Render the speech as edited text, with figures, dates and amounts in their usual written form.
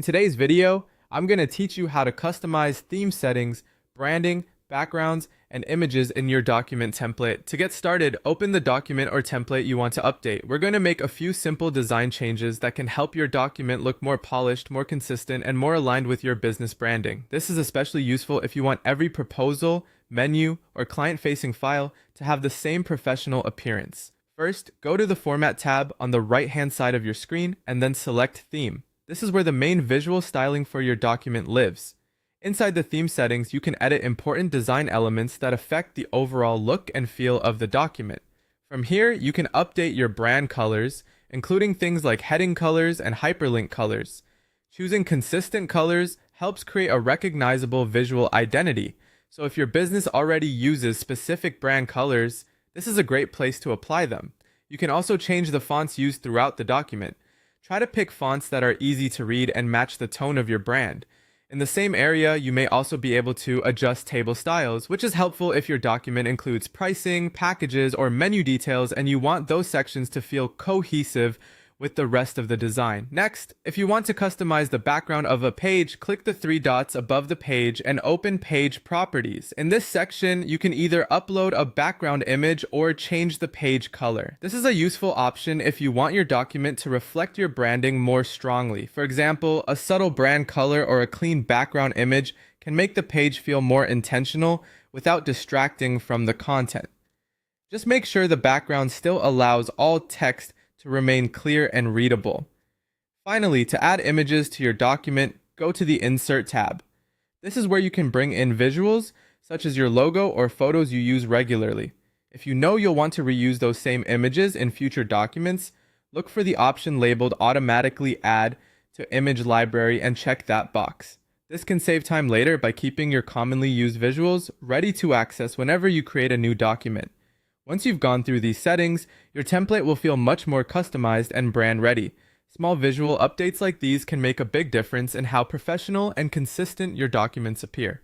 In today's video, I'm going to teach you how to customize theme settings, branding, backgrounds, and images in your document template. To get started, open the document or template you want to update. We're going to make a few simple design changes that can help your document look more polished, more consistent, and more aligned with your business branding. This is especially useful if you want every proposal, menu, or client-facing file to have the same professional appearance. First, go to the Format tab on the right-hand side of your screen and then select Theme. This is where the main visual styling for your document lives. Inside the theme settings, you can edit important design elements that affect the overall look and feel of the document. From here, you can update your brand colors, including things like heading colors and hyperlink colors. Choosing consistent colors helps create a recognizable visual identity. So if your business already uses specific brand colors, this is a great place to apply them. You can also change the fonts used throughout the document. Try to pick fonts that are easy to read and match the tone of your brand. In the same area, you may also be able to adjust table styles, which is helpful if your document includes pricing, packages, or menu details and you want those sections to feel cohesive with the rest of the design. Next, if you want to customize the background of a page, click the three dots above the page and open Page Properties. In this section, you can either upload a background image or change the page color. This is a useful option if you want your document to reflect your branding more strongly. For example, a subtle brand color or a clean background image can make the page feel more intentional without distracting from the content. Just make sure the background still allows all text to remain clear and readable. Finally, to add images to your document, go to the Insert tab. This is where you can bring in visuals, such as your logo or photos you use regularly. If you know you'll want to reuse those same images in future documents, look for the option labeled Automatically Add to Image Library and check that box. This can save time later by keeping your commonly used visuals ready to access whenever you create a new document. Once you've gone through these settings, your template will feel much more customized and brand ready. Small visual updates like these can make a big difference in how professional and consistent your documents appear.